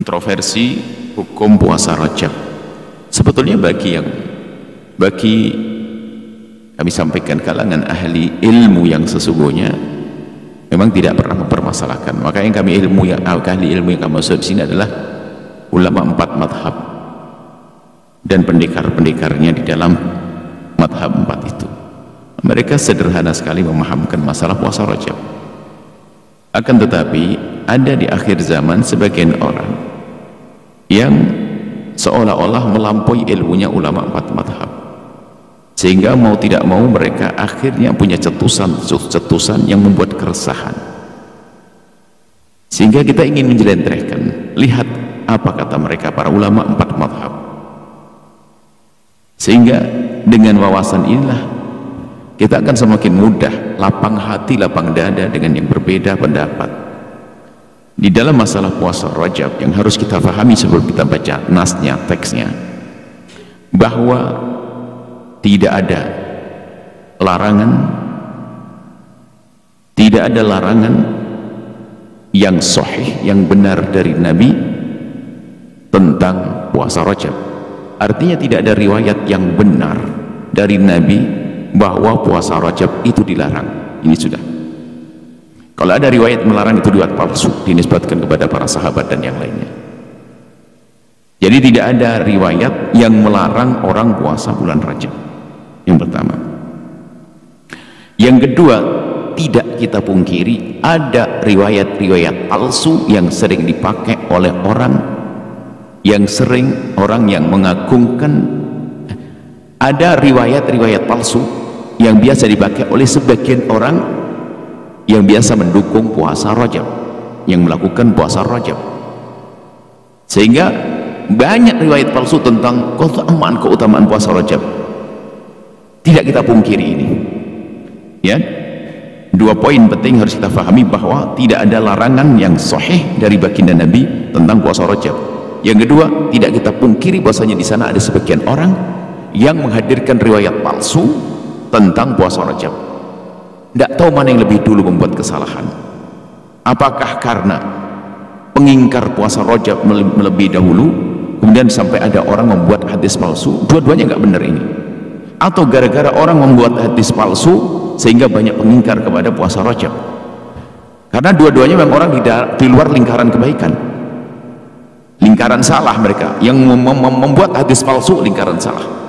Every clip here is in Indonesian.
Kontroversi hukum puasa Rajab. Sebetulnya bagi kami sampaikan kalangan ahli ilmu yang sesungguhnya memang tidak pernah mempermasalahkan. Maka yang kami ahli ilmu yang kami maksud di sini adalah ulama 4 madhab dan pendekar-pendekarnya di dalam madhab 4 itu. Mereka sederhana sekali memahamkan masalah puasa Rajab. Akan tetapi ada di akhir zaman sebagian orang yang seolah-olah melampaui ilmunya ulama 4 madhab, sehingga mau tidak mau mereka akhirnya punya cetusan yang membuat keresahan, sehingga kita ingin menjelentrehkan, lihat apa kata mereka para ulama 4 madhab, sehingga dengan wawasan inilah kita akan semakin mudah lapang hati, lapang dada dengan yang berbeda pendapat di dalam masalah puasa Rajab. Yang harus kita pahami sebelum kita baca nasnya, teksnya, bahwa tidak ada larangan yang sahih, yang benar dari Nabi tentang puasa Rajab. Artinya tidak ada riwayat yang benar dari Nabi bahwa puasa Rajab itu dilarang. Ini sudah. Kalau ada riwayat melarang, itu riwayat palsu, dinisbatkan kepada para sahabat dan yang lainnya. Jadi tidak ada riwayat yang melarang orang puasa bulan Rajab. Yang pertama. Yang kedua, tidak kita pungkiri ada riwayat-riwayat palsu yang sering dipakai oleh orang yang mengagungkan. Ada riwayat-riwayat palsu yang biasa dipakai oleh sebagian orang yang biasa mendukung puasa Rajab, yang melakukan puasa Rajab, sehingga banyak riwayat palsu tentang keutamaan puasa Rajab. Tidak kita pungkiri ini, ya. 2 poin penting harus kita pahami, bahwa tidak ada larangan yang sahih dari baginda Nabi tentang puasa Rajab. Yang kedua, tidak kita pungkiri bahwasanya di sana ada sebagian orang yang menghadirkan riwayat palsu tentang puasa Rajab. Tidak tahu mana yang lebih dulu membuat kesalahan. Apakah karena pengingkar puasa Rajab lebih dahulu, kemudian sampai ada orang membuat hadis palsu? Dua-duanya nggak benar ini. Atau gara-gara orang membuat hadis palsu sehingga banyak pengingkar kepada puasa Rajab? Karena dua-duanya memang orang di luar lingkaran kebaikan, lingkaran salah. Mereka yang membuat hadis palsu lingkaran salah.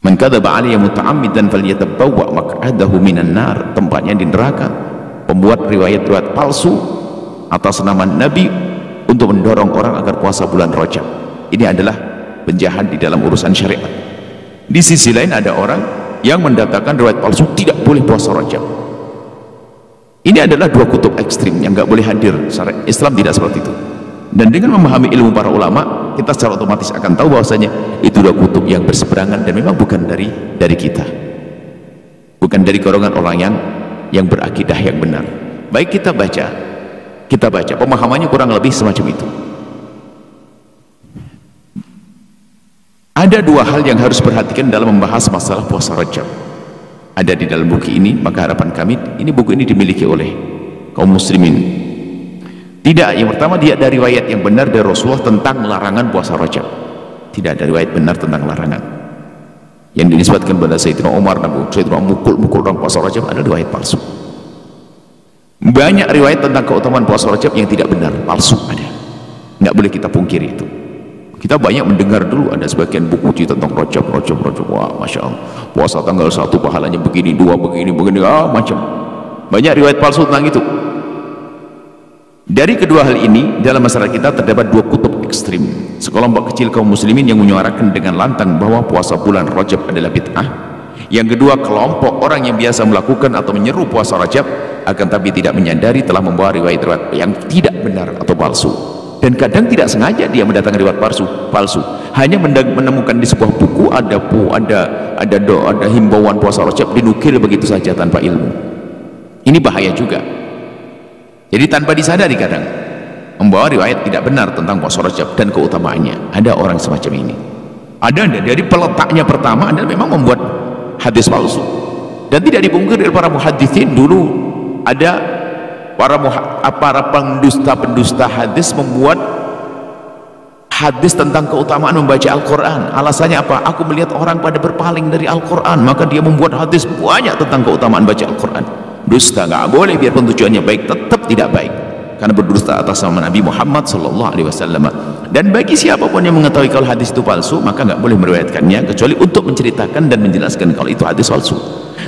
Man kadzaba alayya muta'ammidan falyatabawwa maq'adahu minan nar. Tempatnya di neraka pembuat riwayat-riwayat palsu atas nama Nabi untuk mendorong orang agar puasa bulan Rajab. Ini adalah penjahat di dalam urusan syariat. Di sisi lain ada orang yang mendatangkan riwayat palsu tidak boleh puasa Rajab. Ini adalah 2 kutub ekstrim yang nggak boleh hadir. Syariat Islam tidak seperti itu. Dan dengan memahami ilmu para ulama, kita secara otomatis akan tahu bahwasanya itu 2 kutub yang berseberangan dan memang bukan dari kita, bukan dari golongan orang yang berakidah yang benar. Baik, kita baca pemahamannya kurang lebih semacam itu. Ada 2 hal yang harus perhatikan dalam membahas masalah puasa Rajab. Ada di dalam buku ini, maka harapan kami buku ini dimiliki oleh kaum muslimin. Tidak, yang pertama, dia ada riwayat yang benar dari Rasulullah tentang larangan puasa Rajab. Tidak ada riwayat benar tentang larangan yang dinisbatkan pada Sayyidina Umar, Sayyidina mukul orang puasa Rajab. Ada riwayat palsu. Banyak riwayat tentang keutamaan puasa Rajab yang tidak benar, palsu ada. Nggak boleh kita pungkiri itu. Kita banyak mendengar dulu ada sebagian buku tentang Rajab. Wah, Masya Allah, puasa tanggal 1 pahalanya begini, 2 begini, macam. Banyak riwayat palsu tentang itu. Dari kedua hal ini, dalam masyarakat kita terdapat 2 kutub ekstrim. Sekelompok kecil kaum muslimin yang menyuarakan dengan lantang bahwa puasa bulan Rajab adalah bid'ah. Yang kedua, kelompok orang yang biasa melakukan atau menyeru puasa Rajab, akan tapi tidak menyadari telah membawa riwayat-riwayat yang tidak benar atau palsu. Dan kadang tidak sengaja dia mendatangkan riwayat palsu. Hanya menemukan di sebuah buku ada himbauan puasa Rajab, dinukil begitu saja tanpa ilmu. Ini bahaya juga. Jadi tanpa disadari kadang membawa riwayat tidak benar tentang puasa Rajab dan keutamaannya. Ada orang semacam ini. Ada dari peletaknya pertama adalah memang membuat hadis palsu. Dan tidak dipungkiri dari para muhaditsin, dulu ada para pendusta-pendusta hadis membuat hadis tentang keutamaan membaca Al-Quran. Alasannya apa? Aku melihat orang pada berpaling dari Al-Quran, maka dia membuat hadis banyak tentang keutamaan baca Al-Quran. Dusta nggak boleh, biarpun tujuannya baik, tetap tidak baik, karena berdusta atas nama Nabi Muhammad SAW. Dan bagi siapapun yang mengetahui kalau hadis itu palsu, maka nggak boleh meriwayatkannya kecuali untuk menceritakan dan menjelaskan kalau itu hadis palsu.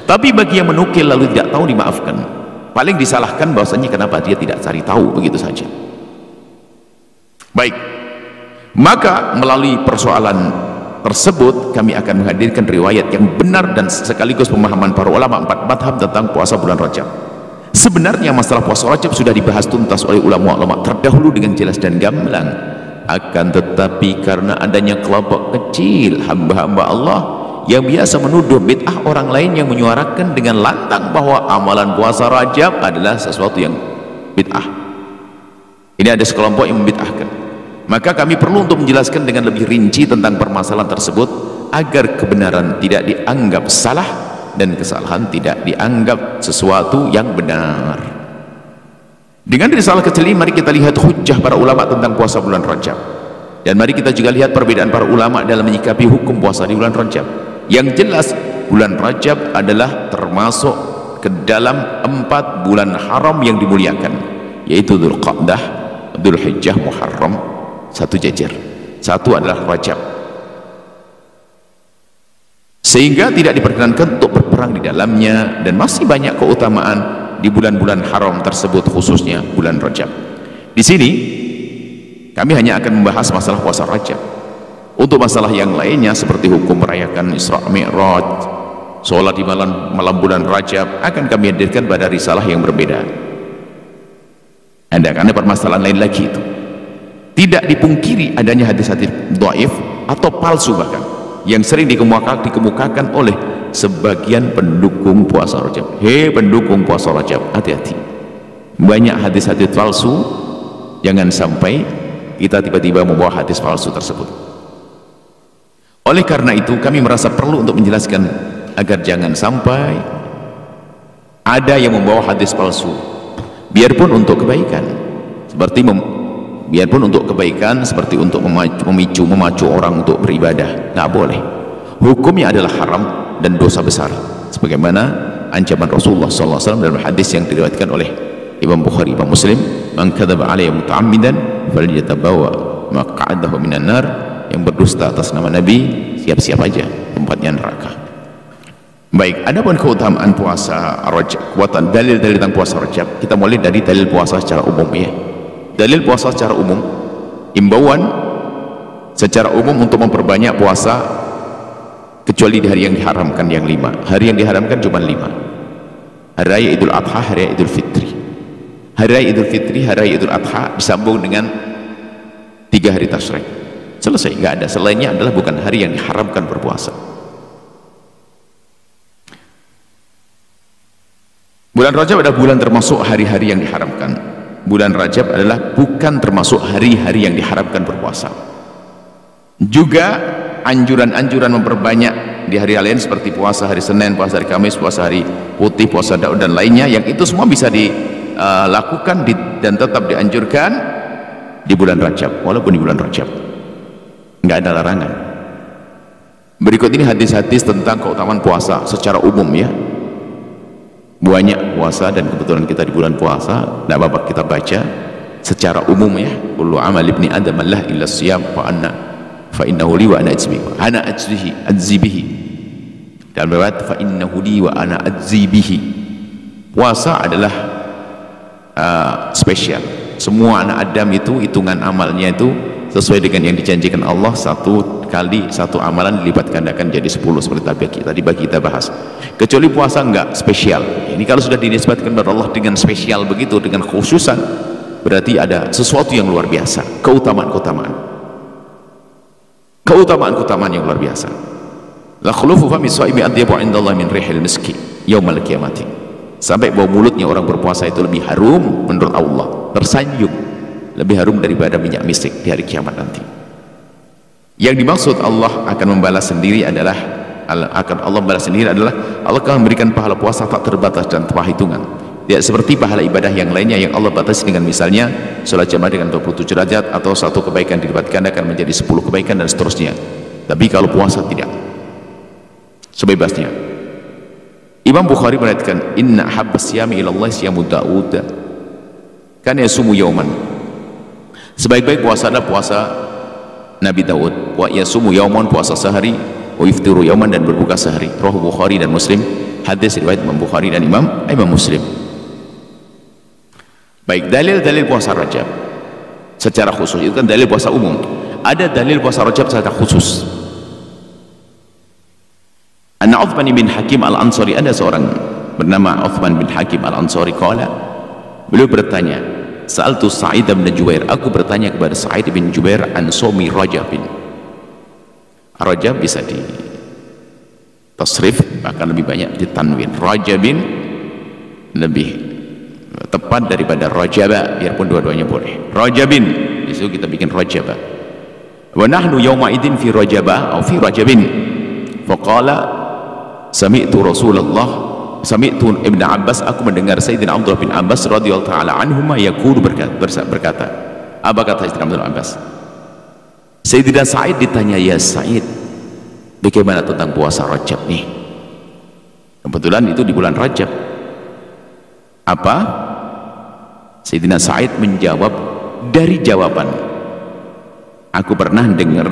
Tapi bagi yang menukil lalu tidak tahu, dimaafkan, paling disalahkan bahwasanya kenapa dia tidak cari tahu, begitu saja. Baik, maka melalui persoalan tersebut kami akan menghadirkan riwayat yang benar dan sekaligus pemahaman para ulama 4 madhab tentang puasa bulan Rajab. Sebenarnya masalah puasa Rajab sudah dibahas tuntas oleh ulama-ulama terdahulu dengan jelas dan gamblang. Akan tetapi karena adanya kelompok kecil hamba-hamba Allah yang biasa menuduh bid'ah orang lain yang menyuarakan dengan lantang bahwa amalan puasa Rajab adalah sesuatu yang bid'ah. Ini ada sekelompok yang membid'ahkan. Maka kami perlu untuk menjelaskan dengan lebih rinci tentang permasalahan tersebut agar kebenaran tidak dianggap salah dan kesalahan tidak dianggap sesuatu yang benar. Dengan risalah kecil ini mari kita lihat hujjah para ulama tentang puasa bulan Rajab, dan mari kita juga lihat perbedaan para ulama dalam menyikapi hukum puasa di bulan Rajab. Yang jelas bulan Rajab adalah termasuk ke dalam 4 bulan haram yang dimuliakan, yaitu Dzulqa'dah, Dzulhijjah, Muharram, satu jajar, satu adalah Rajab, sehingga tidak diperkenankan untuk berperang di dalamnya, dan masih banyak keutamaan di bulan-bulan haram tersebut, khususnya bulan Rajab. Di sini kami hanya akan membahas masalah puasa Rajab. Untuk masalah yang lainnya seperti hukum merayakan Isra Mi'raj, sholat di malam bulan Rajab, akan kami hadirkan pada risalah yang berbeda. Ada permasalahan lain lagi itu. Tidak dipungkiri adanya hadis-hadis dhaif atau palsu bahkan yang sering dikemukakan oleh sebagian pendukung puasa Rajab. Hei pendukung puasa Rajab, hati-hati, banyak hadis-hadis palsu. Jangan sampai kita tiba-tiba membawa hadis palsu tersebut. Oleh karena itu kami merasa perlu untuk menjelaskan agar jangan sampai ada yang membawa hadis palsu, biarpun untuk kebaikan, seperti untuk memacu orang untuk beribadah. Nggak boleh. Hukumnya adalah haram dan dosa besar, sebagaimana ancaman Rasulullah SAW dalam hadis yang diriwayatkan oleh Imam Bukhari, Imam Muslim, man kadzaba alayya muta'ammidan falyatabawa maq'adahu minan nar. Yang berdusta atas nama Nabi, siap-siap aja tempatnya neraka. Baik, adapun keutamaan puasa Rajab, dalil-dalil tentang puasa Rajab, kita mulai dari dalil puasa secara umum ya. Dalil puasa secara umum, imbauan secara umum untuk memperbanyak puasa kecuali di hari yang diharamkan yang 5. Hari yang diharamkan cuma 5. Hari Raya Idul Adha, Hari Raya Idul Fitri. Hari Raya Idul Fitri, Hari Raya Idul Adha disambung dengan 3 hari tasyrik. Selesai, nggak ada. Selainnya adalah bukan hari yang diharamkan berpuasa. Bulan Rajab adalah bulan termasuk hari-hari yang diharamkan. Bulan Rajab adalah bukan termasuk hari-hari yang diharamkan berpuasa. Juga anjuran-anjuran memperbanyak di hari lain seperti puasa hari Senin, puasa hari Kamis, puasa hari putih, puasa Daud dan lainnya, yang itu semua bisa dilakukan dan tetap dianjurkan di bulan Rajab, walaupun di bulan Rajab nggak ada larangan. Berikut ini hadis-hadis tentang keutamaan puasa secara umum ya. Banyak puasa dan kebetulan kita di bulan puasa, tidak apa-apa kita baca secara umum ya. Kullu amal ibni adam lah illa siyam fa innahu li wa ana ajzi bihi. Dan berkata fa innahu li wa ana ajzi bihi. Puasa adalah spesial. Semua anak Adam itu hitungan amalnya itu sesuai dengan yang dijanjikan Allah, 1 kali 1 amalan dilipat gandakan jadi 10 seperti tadi kita bahas. Kecuali puasa enggak spesial. Ini kalau sudah dinisbatkan kepada Allah dengan spesial begitu, dengan khususan, berarti ada sesuatu yang luar biasa, keutamaan yang luar biasa. La khulufu fami shaimi adyabu indallahi min rihil miski yaumal qiyamati. Sampai bau mulutnya orang berpuasa itu lebih harum menurut Allah, tersanjung, lebih harum daripada minyak misik di hari kiamat nanti. Yang dimaksud Allah akan membalas sendiri adalah Allah akan memberikan pahala puasa tak terbatas dan tanpa hitungan. Tidak seperti pahala ibadah yang lainnya yang Allah batasi dengan misalnya sholat jamaah dengan 27 derajat atau satu kebaikan dilipat gandakan menjadi 10 kebaikan dan seterusnya. Tapi kalau puasa tidak, sebebasnya. Imam Bukhari mengatakan, inna habbas siyami ilallah siyamu Daud kana yasumu yauman. Sebaik-baik puasa adalah puasa Nabi Daud. Wa yasumu yauman, puasa sehari, wa yuftiru yauman, dan berbuka sehari. Rawahu Bukhari dan Muslim. Hadis riwayat Imam Bukhari dan Imam Muslim. Baik, dalil-dalil puasa Rajab secara khusus itu kan dalil puasa umum. Ada dalil puasa Rajab secara khusus. Anna Uthman bin Hakim al-Ansari, ada seorang bernama Uthman bin Hakim al-Ansari, qala, beliau bertanya, sa'altu Sa'id bin Jubair, aku bertanya kepada Sa'id bin Jubair an somi Rajabin. Rajab bisa di tasrif, bahkan lebih banyak ditanwin. Rajabin lebih tepat daripada Rajaba, biarpun dua-duanya boleh. Rajabin, itu kita bikin Rajaba. Wa nahnu yawma idin fi Rajaba atau fi Rajabin. Faqala sami'tu Rasulullah, sami'tu Ibn Abbas, aku mendengar Sayyidina Abdullah bin Abbas radhiyallahu ta'ala anhuma yaqulu, berkata. Apa kata Sayyidina Abdullah bin Abbas? Sayyidina Sa'id ditanya, ya Sa'id, bagaimana tentang puasa Rajab nih? Kebetulan itu di bulan Rajab. Apa? Sayyidina Sa'id menjawab, dari jawaban aku pernah dengar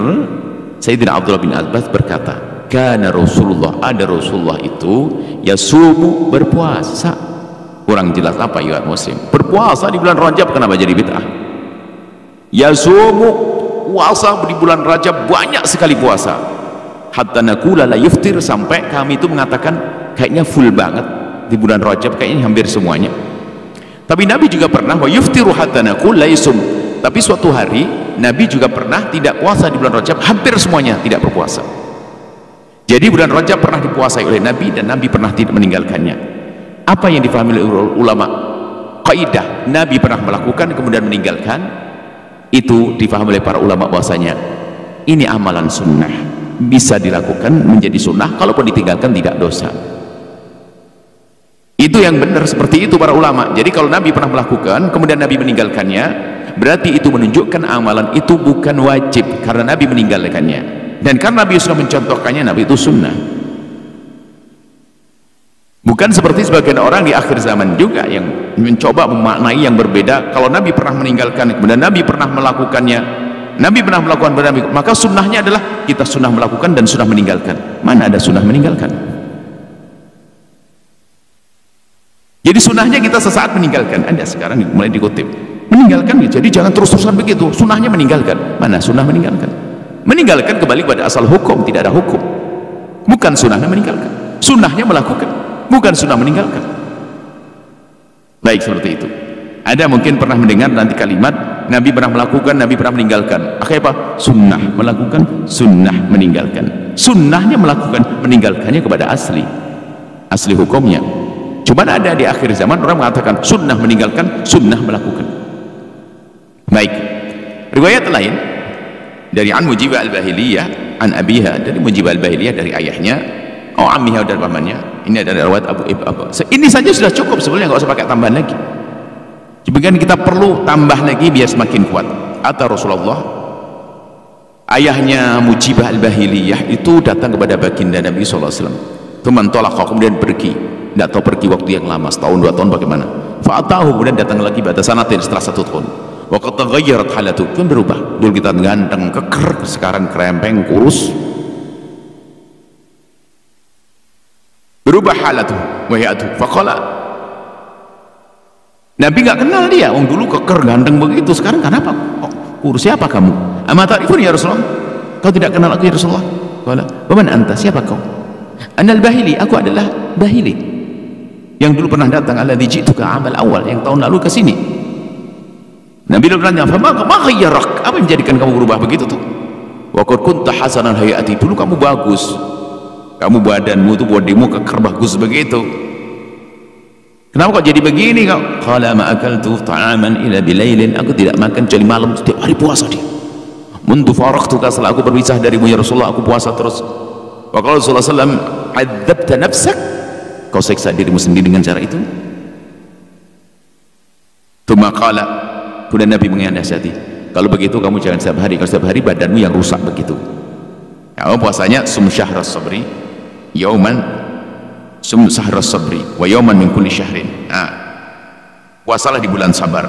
Sayyidina Abdullah bin Abbas berkata, kana Rasulullah, ada Rasulullah itu yasumu, berpuasa. Kurang jelas apa ya muslim? Berpuasa di bulan Rajab, kenapa jadi bid'ah? Yasumu, puasa di bulan Rajab, banyak sekali puasa. Hatta naqula la yuftir, sampai kami itu mengatakan kayaknya full banget di bulan Rajab, kayaknya hampir semuanya. Tapi Nabi juga pernah wa yuftiru hatta naqul la yusum, tapi suatu hari Nabi juga pernah tidak puasa di bulan Rajab, hampir semuanya tidak berpuasa. Jadi bulan Rajab pernah dipuasai oleh Nabi dan Nabi pernah tidak meninggalkannya. Apa yang difahami oleh ulama? Kaidah Nabi pernah melakukan kemudian meninggalkan, itu difahami oleh para ulama bahwasanya ini amalan sunnah, bisa dilakukan menjadi sunnah, kalaupun ditinggalkan tidak dosa. Itu yang benar, seperti itu para ulama. Jadi kalau Nabi pernah melakukan kemudian Nabi meninggalkannya, berarti itu menunjukkan amalan itu bukan wajib karena Nabi meninggalkannya, dan karena Nabi sudah mencontohkannya, Nabi itu sunnah. Bukan seperti sebagian orang di akhir zaman juga yang mencoba memaknai yang berbeda. Kalau Nabi pernah meninggalkan kemudian Nabi pernah melakukannya, Nabi pernah melakukan Nabi, maka sunnahnya adalah kita sunnah melakukan dan sunnah meninggalkan. Mana ada sunnah meninggalkan? Jadi sunnahnya kita sesaat meninggalkan. Anda sekarang mulai dikutip meninggalkan, jadi jangan terus-terusan begitu. Sunnahnya meninggalkan. Mana sunnah meninggalkan? Meninggalkan kembali pada asal hukum, tidak ada hukum. Bukan sunnahnya meninggalkan, sunnahnya melakukan, bukan sunnah meninggalkan. Baik, seperti itu. Ada mungkin pernah mendengar nanti kalimat Nabi pernah melakukan, Nabi pernah meninggalkan. Akhirnya apa? Sunnah melakukan, sunnah meninggalkan. Sunnahnya melakukan, meninggalkannya kepada asli hukumnya. Cuman ada di akhir zaman orang mengatakan sunnah meninggalkan, sunnah melakukan. Baik, riwayat lain dari An Mujibah al-Bahiliyah an abiha, dari Mujibah al-Bahiliyah dari ayahnya, ammiha dan pamannya. Ini adalah riwayat Abu. Ini saja sudah cukup sebenarnya, nggak usah pakai tambahan lagi. Jadi kita perlu tambah lagi biar semakin kuat. Kata Rasulullah, ayahnya Mujibah al-Bahiliyah itu datang kepada baginda Nabi SAW. Teman tolak, kemudian pergi. Tidak tahu pergi waktu yang lama, setahun, 2 tahun, bagaimana. Fa'atahu, kemudian datang lagi pada sanatin setelah 1 tahun. Wa qad taghayyarat halatu, kan berubah. Dulu kita ganteng, keker, sekarang krempeng, kurus. Berubah halatu, wa ya'tu. Faqala, Nabi nggak kenal dia. Dulu keker, ganteng begitu, sekarang kenapa? Kurus, siapa kamu? Ama ta'rifun ya Rasulullah? Kau tidak kenal aku ya Rasulullah? Qala, wa man anta? Siapa kau? Anal Bahili, aku adalah Bahili yang dulu pernah datang, alladzi ji'tuka amal awal, yang tahun lalu ke sini. Nabi bertanya, "Fa ma khayyarak?" Apa yang menjadikan kamu berubah begitu tuh? Wa qad kunta hasanal hayati, dulu kamu bagus. Kamu badanmu tuh, bodimu keker bagus begitu. Kenapa kok jadi begini kau? Qala ma akaltu ta'aman ila bilailin, aku tidak makan kecuali malam, setiap hari puasa dia. Mundu faraqtuka, setelah aku berpisah darimu ya Rasulullah, aku puasa terus. Wa qala Rasulullah sallallahu alaihi wasallam, "Adzabta nafsak?" Kau seksa dirimu sendiri dengan cara itu. Tsumma qala, kemudian Nabi menasihati, kalau begitu kamu jangan setiap hari, kalau setiap hari badanmu yang rusak begitu. Kamu puasanya sum syahras sabri yauman, sum syahras sabri wa yauman min kulli syahrin. Nah, puasalah di bulan sabar.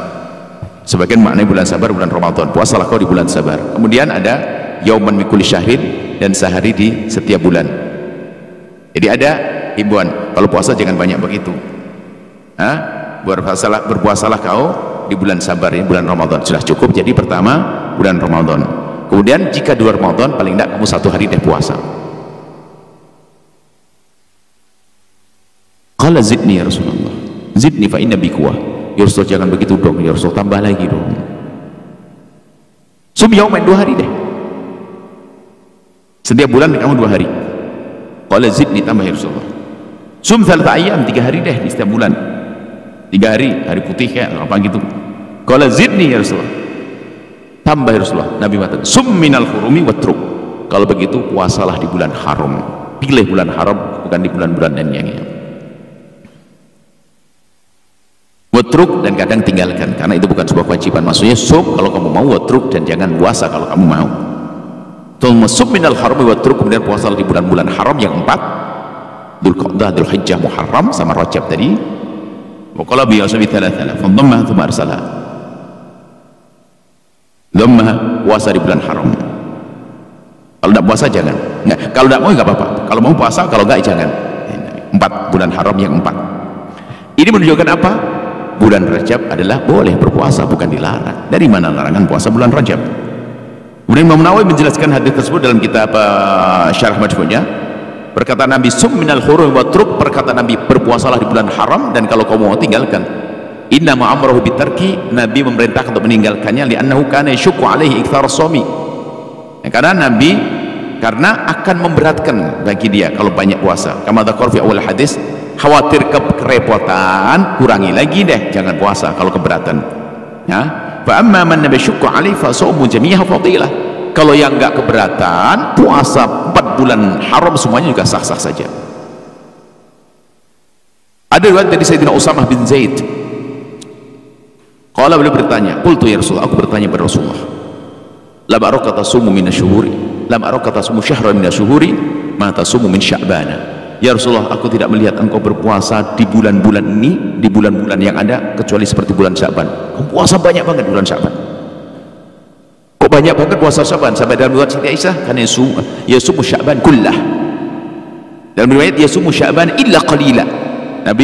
Sebagian maknanya bulan sabar bulan Ramadan, puasalah kau di bulan sabar. Kemudian ada yauman min kulli syahrin, dan sehari di setiap bulan. Jadi ada himbauan, kalau puasa jangan banyak begitu. Berpuasalah kau di bulan sabar, ini bulan Ramadan sudah cukup. Jadi pertama bulan Ramadan, kemudian jika di luar Ramadan paling tidak kamu 1 hari deh puasa. Qala zidni ya Rasulullah, zidni fa inna bi quwwah. Ya Rasul, jangan begitu dong ya Rasul, tambah lagi dong. Sum yauman, 2 hari deh, setiap bulan kamu 2 hari. Qala zidni, tambah ya Rasulullah. Sum thalatha ayyam, 3 hari deh di setiap bulan, 3 hari, hari putih kayak apa gitu. Qala zidni ya Rasulullah, tambah ya Rasulullah. Nabi mengatakan sum minal hurumi watruk, kalau begitu puasalah di bulan haram. Pilih bulan haram, bukan di bulan-bulan yang watruk, dan kadang tinggalkan karena itu bukan sebuah kewajiban. Maksudnya sum kalau kamu mau, watruk dan jangan puasa kalau kamu mau. Tsumma sum minal harami watruk, kemudian puasa di bulan-bulan haram yang 4, Dzulqa'dah, Dzulhijjah, Muharram sama Rajab tadi. Wa qala bi asbi thalathana fa dhamma thumma arsala. Dhamma, puasa di bulan haram. Kalau tidak puasa jangan. Nggak, kalau tidak mau nggak apa-apa. Kalau mau puasa, kalau nggak jangan. 4 bulan haram yang 4. Ini menunjukkan apa? Bulan Rajab adalah boleh berpuasa, bukan dilarang. Dari mana larangan puasa bulan Rajab? Kemudian Imam Nawawi menjelaskan hadis tersebut dalam kitab Syarah Majmu'nya. Perkataan Nabi sum minal hurum wa truk, perkataan Nabi berpuasalah di bulan haram, dan kalau kamu mau tinggalkan. Inna ma'amrahu bitarki, Nabi memerintahkan untuk meninggalkannya, li'annahu kana yashukku alaihi ikthar shaumi. Karena Nabi akan memberatkan bagi dia kalau banyak puasa. Kama dzakar fi awal hadis, khawatir kerepotan, kurangi lagi deh, jangan puasa kalau keberatan. Ya, fa amma man yashukku alaihi fa shaumu jami'ah fadilah. Kalau yang enggak keberatan, puasa 4 bulan haram semuanya juga sah-sah saja. Ada riwayat dari Sayyidina Usamah bin Zaid. Qala, beliau bertanya, qultu ya Rasulullah, aku bertanya kepada Rasulullah, lam araka tasumu min asyhuri, lam araka tasumu syahran min asyhuri, ma tasumu min sya'bana. Ya Rasulullah, aku tidak melihat engkau berpuasa di bulan-bulan ini, di bulan-bulan yang ada, kecuali seperti bulan Sya'ban. Kamu puasa banyak banget bulan Sya'ban. Kok banyak banget puasa Sya'ban? Sampai dalam riwayat Siti Aisyah, karena yasumu Sya'ban kullah. Dalam riwayat yasumu Sya'ban illa qalila. Nabi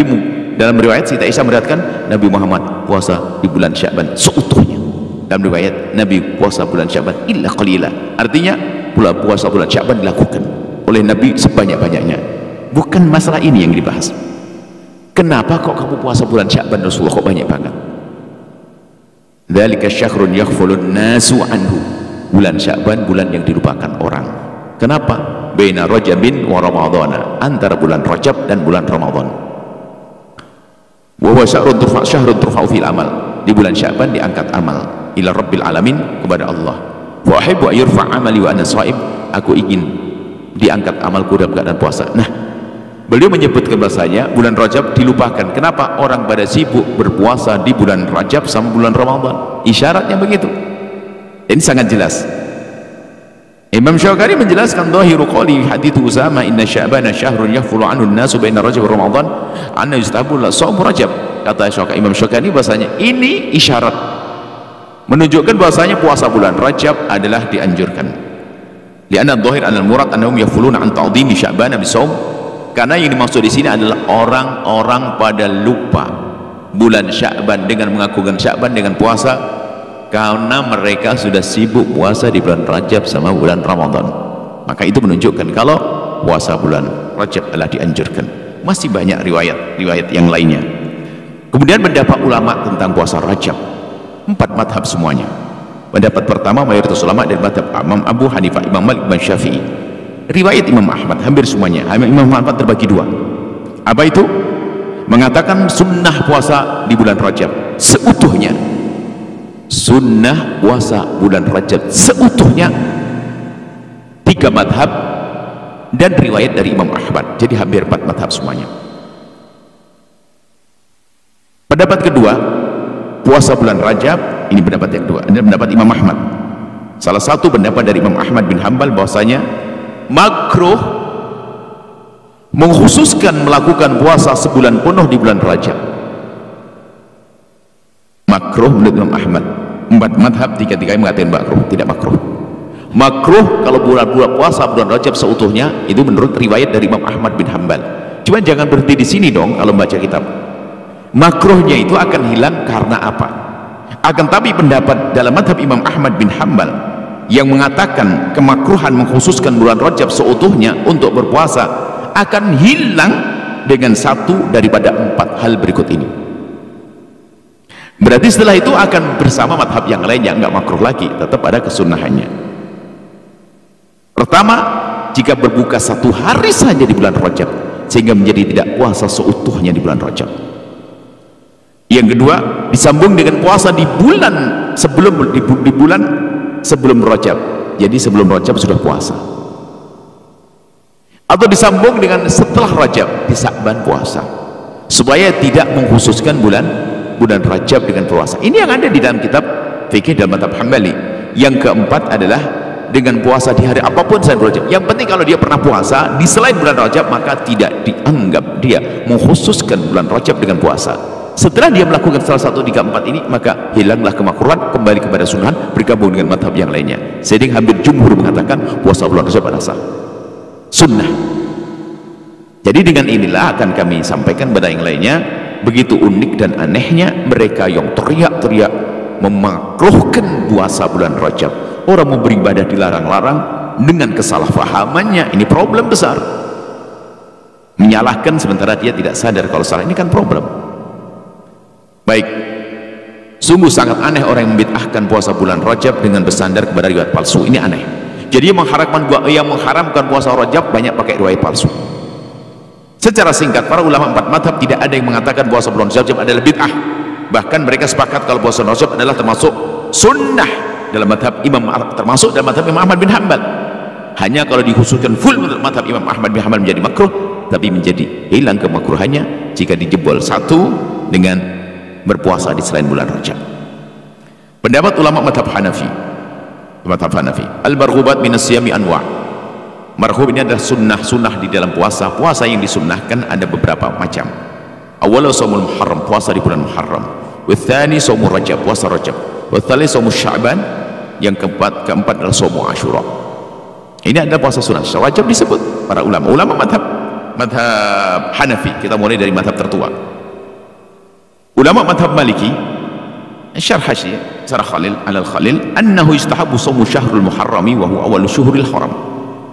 dalam riwayat Siti Aisyah meriwayatkan Nabi Muhammad puasa di bulan Sya'ban seutuhnya. Dalam riwayat Nabi puasa bulan Sya'ban illa qalila. Artinya puasa bulan Sya'ban dilakukan oleh Nabi sebanyak-banyaknya. Bukan masalah ini yang dibahas. Kenapa kok kamu puasa bulan Sya'ban Rasulullah kok banyak banget? Dzalika syahrun yaghfulun nasu anhu. Bulan Sya'ban bulan yang dilupakan orang. Kenapa? Baina Rajabin wa Ramadhana, antara bulan Rajab dan bulan Ramadan. Wa huwa syahrun turfa'u fil amal. Di bulan Sya'ban diangkat amal ila rabbil alamin, kepada Allah. Wa uhibbu an yurfa' amali wa ana shaim. Aku ingin diangkat amalku dalam keadaan puasa. Nah, beliau menyebutkan bahasanya bulan Rajab dilupakan. Kenapa? Orang pada sibuk berpuasa di bulan Rajab sama bulan Ramadan. Isyaratnya begitu. Ini sangat jelas. Imam Syaukani menjelaskan dhahiru qali hadits Usama inna Sya'bana syahrun yahfulu anhu an-nasu baina Rajab wa Ramadan anna yustahabu shaum Rajab. Kata Imam Syaukani bahasanya ini isyarat menunjukkan bahasanya puasa bulan Rajab adalah dianjurkan. Lianna dhahir anal murad annahum yahfuluna an ta'dhimi Sya'bana bisawm. Karena yang dimaksud di sini adalah orang-orang pada lupa bulan Sya'ban dengan mengagungkan Sya'ban dengan puasa, karena mereka sudah sibuk puasa di bulan Rajab sama bulan Ramadan. Maka itu menunjukkan kalau puasa bulan Rajab adalah dianjurkan. Masih banyak riwayat yang lainnya. Kemudian pendapat ulama tentang puasa Rajab, 4 madhab semuanya. Pendapat pertama mayoritas ulama dari madhab Imam Abu Hanifah, Imam Malik, Imam Syafi'i. Riwayat Imam Ahmad hampir semuanya. Imam Ahmad terbagi 2. Apa itu? Mengatakan sunnah puasa di bulan Rajab seutuhnya. Sunnah puasa bulan Rajab seutuhnya. 3 madhab dan riwayat dari Imam Ahmad. Jadi hampir 4 madhab semuanya. Pendapat kedua, berpuasa bulan Rajab, ini pendapat yang kedua, ini pendapat Imam Ahmad. Salah satu pendapat dari Imam Ahmad bin Hanbal bahwasanya makruh mengkhususkan melakukan puasa sebulan penuh di bulan Rajab. Makruh menurut Imam Ahmad. 4 madhab tiga-tiga mengatakan makruh, tidak makruh. Makruh kalau bulan puasa bulan Rajab seutuhnya, itu menurut riwayat dari Imam Ahmad bin Hanbal. Cuma jangan berhenti di sini dong kalau baca kitab. Makruhnya itu akan hilang karena apa? Akan tapi pendapat dalam madhab Imam Ahmad bin Hanbal yang mengatakan kemakruhan mengkhususkan bulan Rajab seutuhnya untuk berpuasa akan hilang dengan satu daripada 4 hal berikut ini. Berarti setelah itu akan bersama madhab yang lain yang nggak makruh lagi, tetap ada kesunahannya. Pertama, jika berbuka 1 hari saja di bulan Rajab sehingga menjadi tidak puasa seutuhnya di bulan Rajab. Yang kedua, disambung dengan puasa di bulan sebelum di bulan sebelum Rajab, jadi sebelum Rajab sudah puasa, atau disambung dengan setelah Rajab di Sya'ban puasa, supaya tidak mengkhususkan bulan Rajab dengan puasa. Ini yang ada di dalam kitab fikih dalam mazhab Hambali. Yang keempat adalah dengan puasa di hari apapun selain Rajab. Yang penting kalau dia pernah puasa di selain bulan Rajab, maka tidak dianggap dia mengkhususkan bulan Rajab dengan puasa. Setelah dia melakukan salah satu di keempat ini, maka hilanglah kemakruhan, kembali kepada sunnah, bergabung dengan madhab yang lainnya. Sehingga hampir jumhur mengatakan puasa bulan Rajab adalah sah, sunnah. Jadi dengan inilah akan kami sampaikan pada yang lainnya. Begitu unik dan anehnya mereka yang teriak-teriak memakruhkan puasa bulan Rajab. Orang mau beribadah dilarang-larang dengan kesalahpahamannya. Ini problem besar. Menyalahkan sementara dia tidak sadar kalau salah, ini kan problem. Baik, sungguh sangat aneh orang yang membid'ahkan puasa bulan Rajab dengan bersandar kepada riwayat palsu. Ini aneh. Jadi yang mengharamkan puasa Rajab banyak pakai riwayat palsu. Secara singkat, para ulama 4 madhab tidak ada yang mengatakan puasa bulan Rajab adalah bid'ah. Bahkan mereka sepakat kalau puasa Rajab adalah termasuk sunnah dalam madhab termasuk dalam madhab Imam Ahmad bin Hanbal. Hanya kalau dikhususkan full menurut madhab Imam Ahmad bin Hanbal menjadi makruh, tapi menjadi hilang kemakruhannya jika dijebol satu dengan berpuasa di selain bulan Rajab. Pendapat ulama madhab Hanafi, al-marghubat minas siyami anwa'. Marghub ini adalah sunnah di dalam puasa. Puasa yang disunnahkan ada beberapa macam. Awwalu shaumul muharram, puasa di bulan Muharram. Watsani shaumur Rajab, puasa Rajab. Watsalis shaumul Sya'ban, yang keempat adalah shaumul Asyura. Ini adalah puasa sunnah. Rajab disebut para ulama madhab Hanafi. Kita mulai dari madhab tertua. Ulama madhab Maliki, syarah Khalil al-Khalil, annahu yustahabbu shaumu syahrul muharrami wa huwa awwalu syuhuril haram.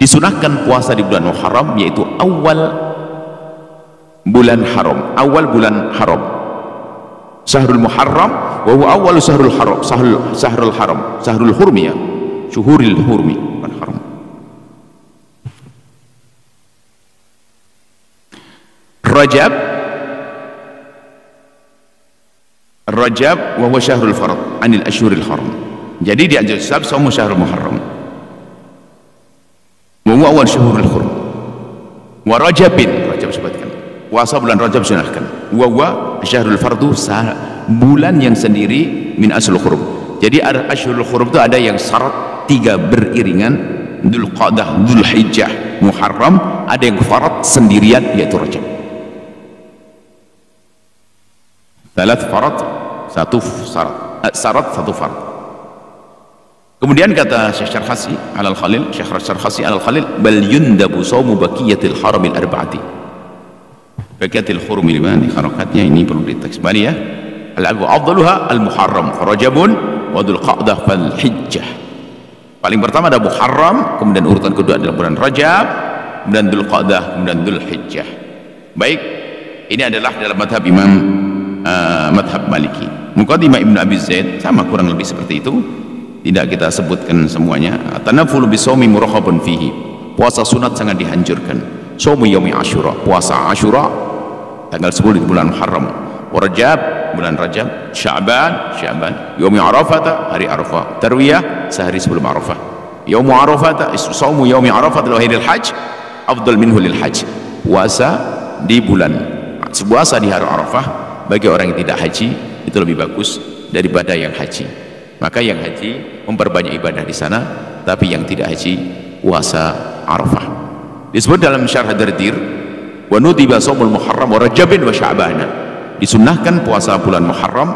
Disunahkan puasa di bulan Muharram, yaitu awal bulan haram, Syahrul Muharram wa huwa awwalu syahrul haram, syahrul hurmi, ya, syuhuril hurmi, bukan haram. Rajab wa huwa syahrul farad anil asyhuril haram. Jadi dianjurkan shaum syahrul Muharram wa awal syuhurul hurum. Wa Rajabin, Rajab sebutkan puasa bulan Rajab sunahkan. Wa syahrul fardu, bulan yang sendiri min asyhurul hurum. Jadi asyhurul hurum itu ada yang syarat 3 beriringan, Dzulqa'dah, Dzulhijjah, Muharram. Ada yang farad sendirian yaitu Rajab. 3 farad, 1 syarat, 1 farad. Kemudian kata Syekh Syarhasi al-Khalil, bal yundabu shaumu baqiyatil haramil arba'ati. Baqiyatil hurumi limani harakatnya ini perlu diteks kembali ya. Al-afdaluha al-Muharram, Rajabun wa Dzulqa'dah fal Hijjah. Paling pertama ada Muharram, kemudian urutan kedua adalah bulan Rajab, kemudian Dzulqa'dah, kemudian Dzulhijjah. Baik, ini adalah dalam madhab madhab Maliki. Muqaddimah Ibnu Abi Zaid sama kurang lebih seperti itu. Tidak kita sebutkan semuanya. Tanafulu bisawmi muraghabun fihi, puasa sunat sangat dihancurkan. Shaumu yaumi Asyura, puasa Asyura tanggal 10 di bulan Muharram. Rajab, bulan Rajab. Sya'ban, yaumi Arafah, hari Arafah. Tarwiyah, sehari sebelum Arafah. Yaumu Arafah, shaumu yaumi Arafah wa hiril hajj afdal minhu lil hajj. Puasa di bulan, puasa di hari Arafah bagi orang yang tidak haji itu lebih bagus daripada yang haji. Maka yang haji memperbanyak ibadah di sana, tapi yang tidak haji puasa Arafah. Disebut dalam Syarh Dardir, wa nudiba shaumul Muharram wa Rajabin wa Sya'ban. Disunnahkan puasa bulan Muharram,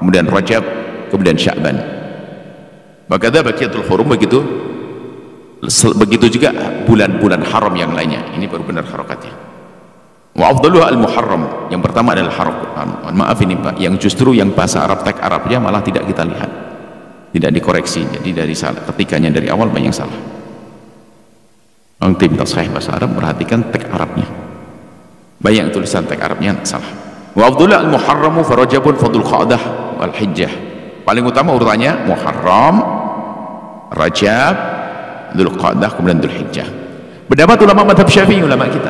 kemudian Rajab, kemudian Sya'ban. Maka ada baqiyatul hurum, begitu juga bulan-bulan haram yang lainnya. Ini baru benar harokatnya. Wa afdaluha al-Muharram, yang pertama adalah haram. Maaf ini Pak, yang justru yang bahasa Arab, teks Arabnya malah tidak kita lihat, tidak dikoreksi. Jadi dari salah, ketikanya dari awal banyak salah. Orang tim tasahih bahasa Arab perhatikan teks Arabnya, banyak tulisan teks Arabnya salah. Wa afdaluha al-Muharramu fa Rajabun fa Dzulqa'dah wal Hijjah. Paling utama urutannya Muharram, Rajab, Dzulqa'dah, kemudian Dzulhijjah. Pendapat ulama mazhab Syafi'i, ulama kita.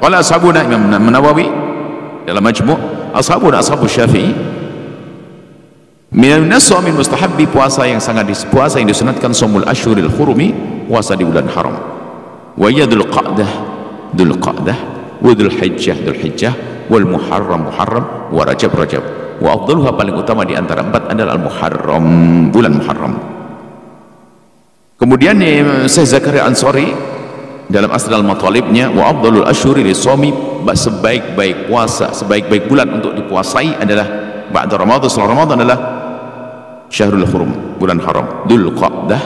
Qala ashabuna, Imam Nawawi dalam Majmu', ashabuna ashabu Syafi'i min an-nas min mustahabbi, puasa yang disunatkan shaumul asyhuril hurumi, puasa di bulan haram. Wa ya Dzulqa'dah wa Dzulhijjah wal Muharram wa Rajab. Wa afdaluha, paling utama di antara empat adalah al-Muharram, bulan Muharram. Kemudian Syekh Zakaria Ansari dalam Asnal Matalibnya, wa afdalul asyhuri lisawmi, sebaik-baik puasa, sebaik-baik bulan untuk dipuasai adalah ba'da Ramadan, setelah Ramadan adalah Syahrul Hurum, bulan haram, Dzulqa'dah,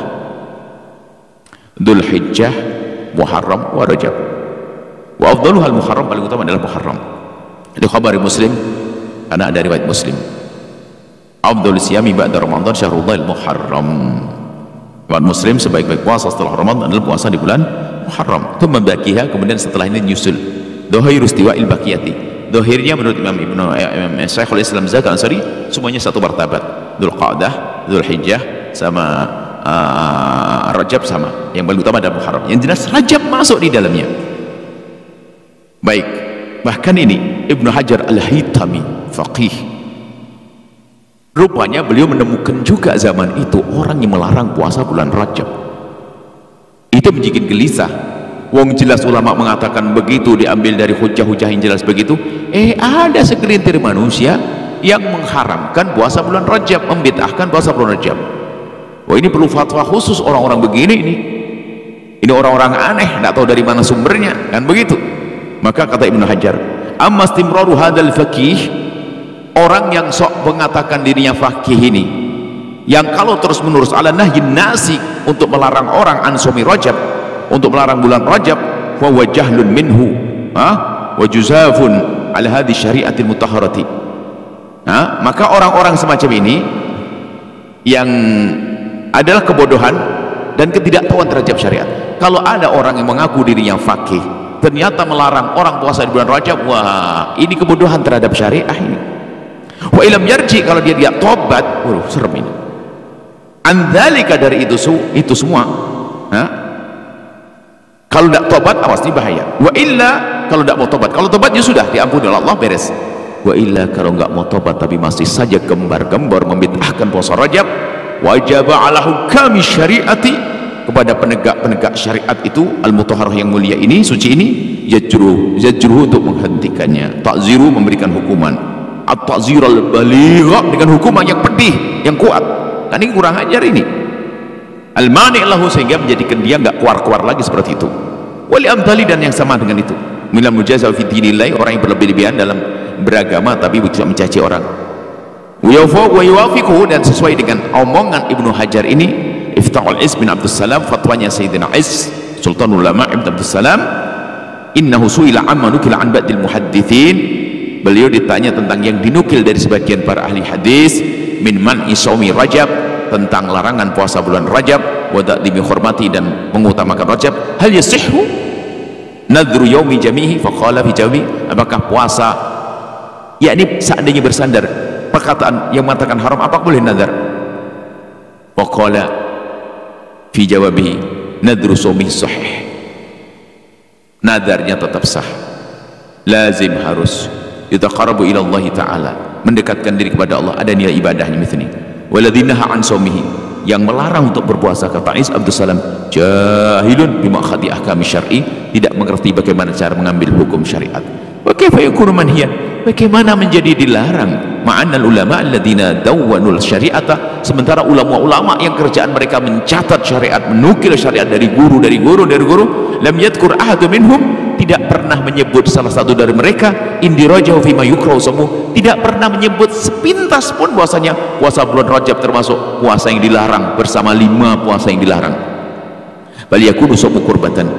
Dzulhijjah, Muharram wa Rajab. Wa afdaluhal Muharram, paling utama adalah Muharram. Di khabari Muslim, karena ada riwayat Muslim, afdalus siyami ba'da Ramadan Syahrul Muharram. Buat Muslim, sebaik-baik puasa setelah Ramadan adalah puasa di bulan Muharram. Itu membagiha, kemudian setelah ini nyusul Dhuhairus Istiwa'il Baqiyati. Dhuhairnya menurut Imam Syekhul Islam Zakaria Ansari semuanya satu martabat. Dzulqa'dah, Dzulhijjah sama Rajab sama. Yang paling utama adalah Muharram. Yang jelas Rajab masuk di dalamnya. Baik, bahkan ini Ibnu Hajar Al-Haytami, faqih, rupanya beliau menemukan juga zaman itu orang yang melarang puasa bulan Rajab. Itu menjadi gelisah. Wong jelas ulama mengatakan begitu, diambil dari hujah-hujah yang jelas begitu. Ada segelintir manusia yang mengharamkan puasa bulan Rajab, membid'ahkan puasa bulan Rajab. Wah, ini perlu fatwa khusus orang-orang begini ini. Ini orang-orang aneh, tidak tahu dari mana sumbernya, kan begitu. Maka kata Ibnu Hajar, amma istimraru hadzal faqih, orang yang sok mengatakan dirinya faqih ini, yang kalau terus menerus ala nahyin nasi, untuk melarang orang ansumi Rajab, untuk melarang bulan Rajab, wa wajahlun minhu wa juzafun ala hadhi syariatil mutahharati. Maka orang-orang semacam ini yang adalah kebodohan dan ketidaktahuan terhadap syariat. Kalau ada orang yang mengaku dirinya faqih, ternyata melarang orang puasa di bulan Rajab, wah, ini kebodohan terhadap syariah ini. Wa ilam yarji, kalau dia tobat, serem ini. Andzalika, dari itu semua, kalau tidak tobat, awas, ini bahaya. Wa illa, kalau tidak mau tobat, kalau tobat ya sudah diampuni oleh Allah, beres. Wa illa, kalau nggak mau tobat tapi masih saja gembar-gembor membid'ahkan puasa Rajab, wajib ala hukami syariati, kepada penegak-penegak syariat itu, al-mutahharah yang mulia ini, suci ini, yajruh untuk menghentikannya, ta'ziru, memberikan hukuman, at-ta'zir al-baligha, dengan hukuman yang pedih, yang kuat. Kan ini kurang ajar ini, al-mani' lahu, sehingga menjadikan dia nggak keluar-keluar lagi seperti itu. Wali amthali, dan yang sama dengan itu, minal mujaza fi dinillah, orang yang berlebih-lebihan dalam beragama tapi tidak mencaci orang. Wa yuwafiquhu, dan sesuai dengan omongan Ibnu Hajar ini, Iftahul Is bin Abdus Salam, fatwanya Sayyidina Is Sultanul Ulama Ibn Abdus Salam, innahu su'ila amma nukila an ba'dil muhaddithin, beliau ditanya tentang yang dinukil dari sebagian para ahli hadis, min man'i shaumi Rajab, tentang larangan puasa bulan Rajab, wa ta'dimi hormati, dan mengutamakan Rajab, hal yasihhu nadru yaumi jami'i, faqala fi jawabi, apakah puasa, yakni seandainya bersandar perkataan yang mengatakan haram, apa boleh nadar? Waqala fi jawabihi nadru shaumi sahih, nadarnya tetap sah, lazim, harus yutaqarrabu ila Allah Ta'ala, mendekatkan diri kepada Allah, ada nilai ibadahnya. Mithni waladzinaha an shaumihi, yang melarang untuk berpuasa, kata Is Abdus Salam, jahilun bima khati ahkami syar'i, tidak mengerti bagaimana cara mengambil hukum syariat. Wa kaifa yakunu manhiyan? Bagaimana menjadi dilarang? Ma'anal ulama alladziina dawwanul syari'ata, sementara ulama-ulama yang kerjaan mereka mencatat syariat, menukil syariat dari guru, lam yadhkur ahadun minhum, tidak pernah menyebut salah satu dari mereka indirajahu fima yukrahu samu, tidak pernah menyebut sepintas pun bahwasanya puasa bulan Rajab termasuk puasa yang dilarang bersama 5 puasa yang dilarang. Bal yakunu samu qurbatan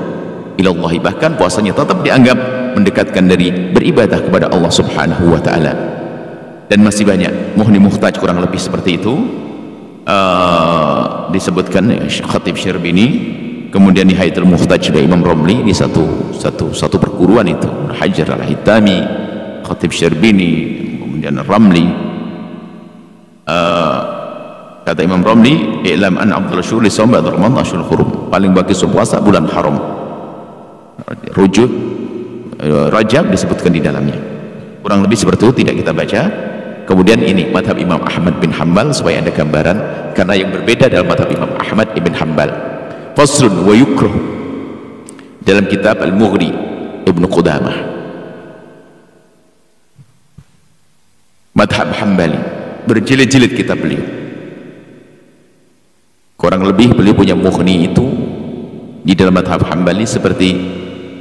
ilallahi, bahkan puasanya tetap dianggap mendekatkan dari beribadah kepada Allah Subhanahu wa taala. Dan masih banyak muhni muhtaj kurang lebih seperti itu, disebutkan Khatib Syirbini, kemudian Nihayatul Muhtaj dari Imam Romli, di satu perguruan itu, Hajar al-Hitami, Khatib Syirbini, kemudian Ramli. Kata Imam Romli, i'lam an Abdul Syuri Sawm ba'da Ramadan ashhurul hurum, paling bagus puasa bulan haram. Rujuk Rajab disebutkan di dalamnya. Kurang lebih seperti itu, tidak kita baca. Kemudian ini madhab Imam Ahmad bin Hanbal, supaya ada gambaran, karena yang berbeda dalam madhab Imam Ahmad bin Hanbal. Faslun wa yukruh, dalam kitab Al-Mughni Ibnu Qudamah, madhab Hanbali, berjilid-jilid kitab beliau. Kurang lebih beliau punya Mughni itu di dalam madhab Hanbali seperti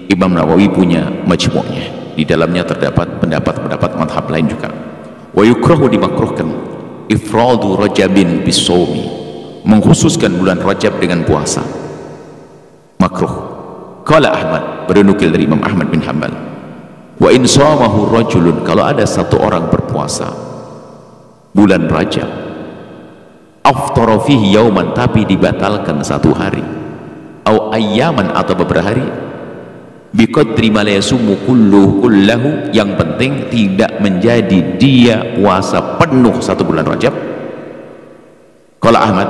Imam Nawawi punya Majmu'nya. Di dalamnya terdapat pendapat-pendapat madhab lain juga. Wa yukrahu, dimakruhkan, ifradu rajabin bisawmi, mengkhususkan bulan Rajab dengan puasa, makruh. Qala Ahmad, bernukil dari Imam Ahmad bin Hanbal, wa in shamahu rajulun, kalau ada satu orang berpuasa bulan Rajab, aftara fihi yauman, tapi dibatalkan satu hari, au ayyaman, atau beberapa hari, biqadri ma la yasumu kullahu, yang penting tidak menjadi dia puasa penuh satu bulan Rajab. Kalau Ahmad,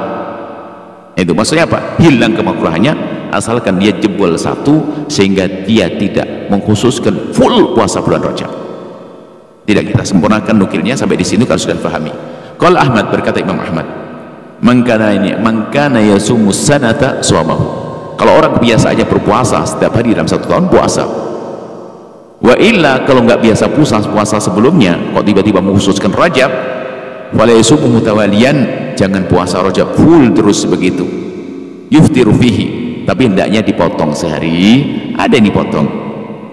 itu maksudnya apa? Hilang kemakruhannya asalkan dia jebol satu, sehingga dia tidak mengkhususkan full puasa bulan Rajab. Tidak kita sempurnakan nukilnya sampai di sini kalau sudah pahami. Kalau Ahmad, berkata Imam Ahmad, man kana yasumu sanata shawamahu, kalau orang biasa aja berpuasa setiap hari dalam satu tahun puasa. Wa illa, kalau nggak biasa puasa sebelumnya, kok tiba-tiba mengkhususkan Rajab, wala yasumu mutawaliyan, jangan puasa Rajab full terus begitu. Yuftiru fihi, tapi hendaknya dipotong sehari, ada yang dipotong.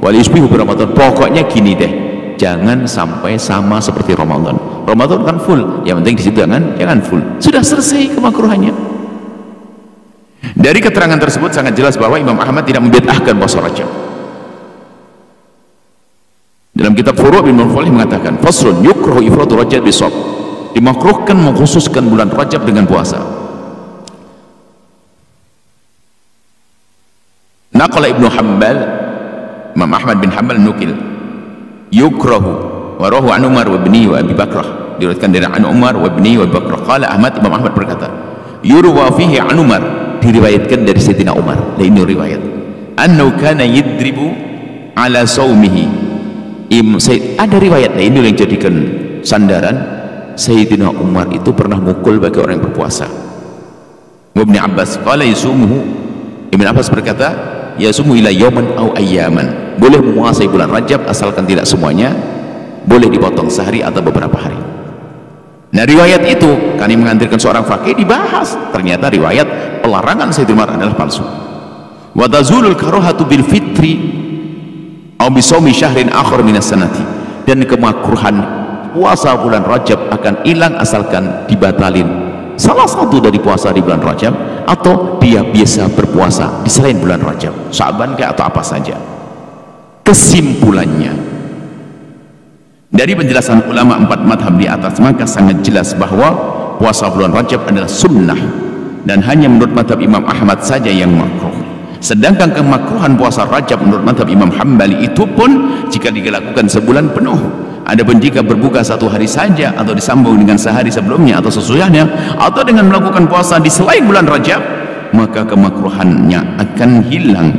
Wala yusbihu Ramadan, pokoknya gini deh, jangan sampai sama seperti Ramadan. Ramadan kan full, yang penting di situ jangan full. Sudah selesai kemakruhannya. Dari keterangan tersebut sangat jelas bahwa Imam Ahmad tidak membid'ahkan puasa Rajab. Dalam kitab Furu' bin Muflih mengatakan, faslun yukrahu ifradu Rajab bisawm, dimakruhkan mengkhususkan bulan Rajab dengan puasa. Naqala Ibnu Hanbal, Imam Ahmad bin Hanbal nukil, yukrahu wa rahu an Umar wa ibni wa Abi Bakrah, diriwayatkan dari an Umar wa ibni wa Abi Bakrah. Qala Ahmad, Imam Ahmad berkata, yurwa fihi an Umar, diriwayatkan dari Sayyidina Umar. Dan ini riwayat, annahu kana yadribu ala saumihi. Ada riwayat, ini yang jadikan sandaran, Sayyidina Umar itu pernah mukul bagi orang yang berpuasa. Ibnu Abbas qala yasumuhu, Ibnu Abbas berkata, yasumu ila yawman aw ayyaman, boleh menguasai bulan Rajab asalkan tidak semuanya, boleh dipotong sehari atau beberapa hari. Nah, riwayat itu kami mengantarkan seorang fakih dibahas, ternyata riwayat pelarangan Sayyidina Umar adalah palsu. Wa tazulul karahatu bil fitri aw bi shaumi syahrin akhar minas sanati, dan kemakruhan puasa bulan Rajab akan hilang asalkan dibatalin salah satu dari puasa di bulan Rajab, atau dia biasa berpuasa di selain bulan Rajab, Sya'ban atau apa saja. Kesimpulannya, dari penjelasan ulama 4 madhab di atas, maka sangat jelas bahwa puasa bulan Rajab adalah sunnah, dan hanya menurut madhab Imam Ahmad saja yang makruh. Sedangkan kemakruhan puasa Rajab menurut madhab Imam Hanbali itu pun jika dilakukan sebulan penuh. Adapun jika berbuka satu hari saja, atau disambung dengan sehari sebelumnya atau sesudahnya, atau dengan melakukan puasa di selain bulan Rajab, maka kemakruhannya akan hilang.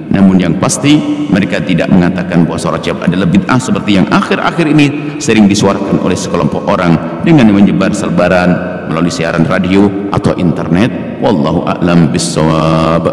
Namun yang pasti mereka tidak mengatakan puasa Rajab adalah bid'ah seperti yang akhir-akhir ini sering disuarakan oleh sekelompok orang dengan menyebar selebaran melalui siaran radio atau internet. Wallahu a'lam bissawab.